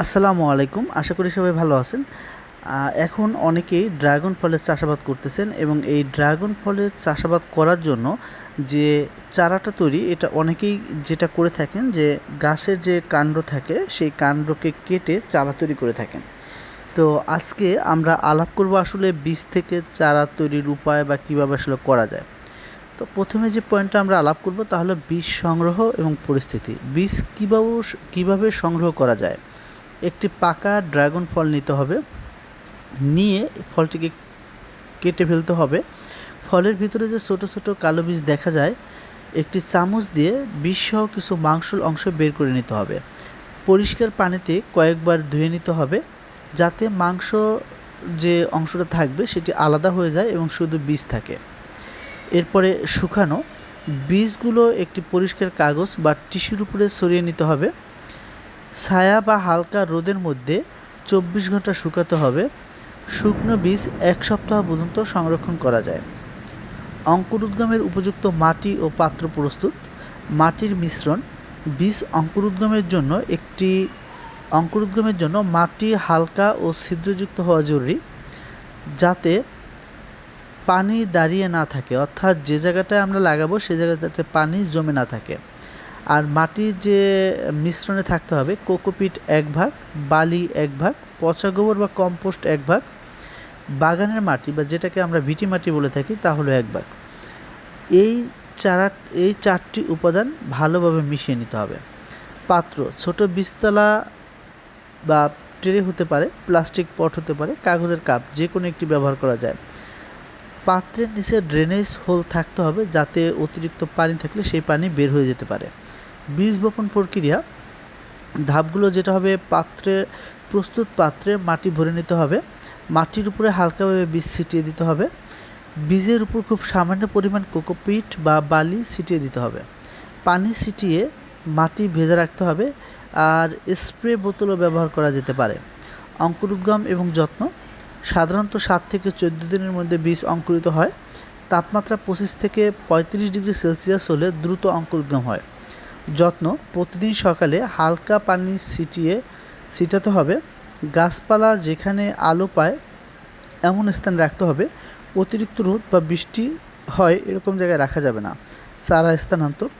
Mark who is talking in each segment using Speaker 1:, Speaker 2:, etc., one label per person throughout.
Speaker 1: আসসালামু আলাইকুম। আশা করি সবাই ভালো আছেন। এখন অনেকেই ড্রাগন ফলের চাষাবাদ করতেছেন এবং এই ড্রাগন ফলের চাষাবাদ করার জন্য যে চারাটা তৈরি এটা অনেকেই যেটা করে থাকেন যে গাছের যে কাণ্ড থাকে সেই কাণ্ডকে কেটে চারা তৈরি করে থাকেন। তো আজকে আমরা আলাপ করব আসলে বীজ থেকে চারা তৈরির উপায় বা কীভাবে আসলে করা যায়। তো প্রথমে যে পয়েন্টটা আমরা আলাপ করব তা হলো বীজ সংগ্রহ এবং পরিস্থিতি। বীজ কীভাবে সংগ্রহ করা যায়। একটি পাকা ড্রাগন ফল নিতে হবে, নিয়ে ফলটিকে কেটে ফেলতে হবে। ফলের ভিতরে যে ছোট ছোট কালো বীজ দেখা যায়, একটি চামচ দিয়ে বীজসহ কিছু মাংসল অংশ বের করে নিতে হবে। পরিষ্কার পানিতে কয়েকবার ধুয়ে নিতে হবে যাতে মাংস যে অংশটা থাকবে সেটি আলাদা হয়ে যায় এবং শুধু বীজ থাকে। এরপরে শুকানো বীজগুলো একটি পরিষ্কার কাগজ বা টিস্যুর উপরে ছড়িয়ে নিতে হবে। ছায়া বা হালকা রোদের মধ্যে 24 ঘন্টা শুকাতে হবে। শুকনো বীজ 1 সপ্তাহ পর্যন্ত সংরক্ষণ করা যায়। অঙ্কুরোদ্গমের উপযুক্ত মাটি ও পাত্র প্রস্তুত। মাটির মিশ্রণ। বীজ অঙ্কুরোদ্গমের জন্য মাটি হালকা ও ছিদ্রযুক্ত হওয়া জরুরি, যাতে পানি দাঁড়িয়ে না থাকে, অর্থাৎ যে জায়গাটায় আমরা লাগাবো সে জায়গায় যাতে পানি জমে না থাকে। আর মাটির যে মিশ্রণে থাকতে হবে কোকোপিট 1 ভাগ, বালি 1 ভাগ, পচা গোবর বা কম্পোস্ট 1 ভাগ, বাগানের মাটি বা যেটাকে আমরা ভিটি মাটি বলে থাকি তা হলো 1 ভাগ। এই 4টি উপাদান ভালোভাবে মিশিয়ে নিতে হবে। পাত্র ছোট বীজতলা বা ট্রে হতে পারে, প্লাস্টিক পট হতে পারে, কাগজের কাপ, যে কোনো একটি ব্যবহার করা যায়। পাত্রের নিচে ড্রেনেজ হোল থাকতে হবে যাতে অতিরিক্ত পানি থাকলে সেই পানি বের হয়ে যেতে পারে। বীজ বপন প্রক্রিয়া ধাপগুলো যেটা হবে, প্রস্তুত পাত্রে মাটি ভরে নিতে হবে। মাটির উপরে হালকাভাবে বীজ ছিটিয়ে দিতে হবে। বীজের উপর খুব সামান্য পরিমাণ কোকোপিট বা বালি ছিটিয়ে দিতে হবে। পানি ছিটিয়ে মাটি ভেজা রাখতে হবে। আর স্প্রে বোতলও ব্যবহার করা যেতে পারে। অঙ্কুরোদ্গম এবং যত্ন সাধারণত 7 থেকে 14 দিনের মধ্যে বীজ অঙ্কুরিত হয়। তাপমাত্রা 25 থেকে 35 ডিগ্রি সেলসিয়াস হলে দ্রুত অঙ্কুরোদ্গম হয়। যত্ন প্রতিদিন সকালে হালকা পানি ছিটাতে হবে। গাছপালা যেখানে আলো পায় এমন স্থানে রাখতে হবে। অতিরিক্ত রোদ বা বৃষ্টি হয় এরকম জায়গায় রাখা যাবে না। চারা স্থানান্তর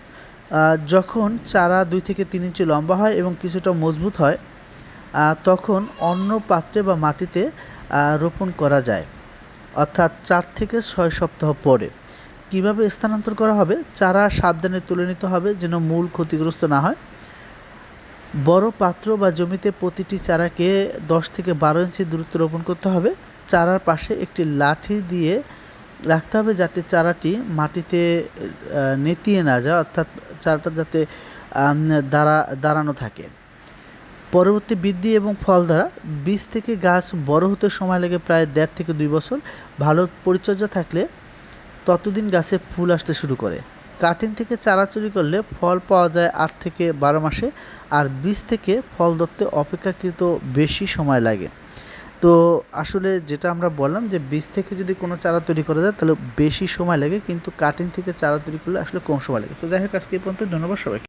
Speaker 1: যখন চারা 2 থেকে 3 ইঞ্চি লম্বা হয় এবং কিছুটা মজবুত হয় তখন অন্য পাত্রে বা মাটিতে রোপণ করা যায়, অর্থাৎ 4 থেকে 6 সপ্তাহ পরে। কিভাবে স্থানান্তর করা হবে, চারা সাবধানে তুলে নিতে হবে যেন মূল ক্ষতিগ্রস্ত না হয়। বড় পাত্র বা জমিতে প্রতিটি চারাকে 10 থেকে 12 ইঞ্চি দূরত্বে রোপণ করতে হবে। চারার পাশে একটি লাঠি দিয়ে রাখতে হবে যাতে চারাটি মাটিতে নেতিয়ে না যায়, অর্থাৎ চারাটা যাতে দাঁড়ানো থাকে। পরবর্তী বৃদ্ধি এবং ফল দ্বারা বীজ থেকে গাছ বড় হতে সময় লাগে প্রায় 1.5 থেকে 2 বছর। ভালো পরিচর্যা থাকলে ততদিন গাছে ফুল আসতে শুরু করে। কাটিং থেকে চারা চুরি করলে ফল পাওয়া যায় 8 থেকে 12 মাসে, আর বীজ থেকে ফল ধরতে অপেক্ষাকৃত বেশি সময় লাগে। তো আসলে যেটা আমরা বললাম যে বীজ থেকে যদি কোনো চারা তৈরি করা যায় তাহলে বেশি সময় লাগে, কিন্তু কাটিং থেকে চারা তৈরি করলে আসলে কম সময় লাগে। তো যাই হোক, আজকে এই পর্যন্ত। ধন্যবাদ সবাইকে।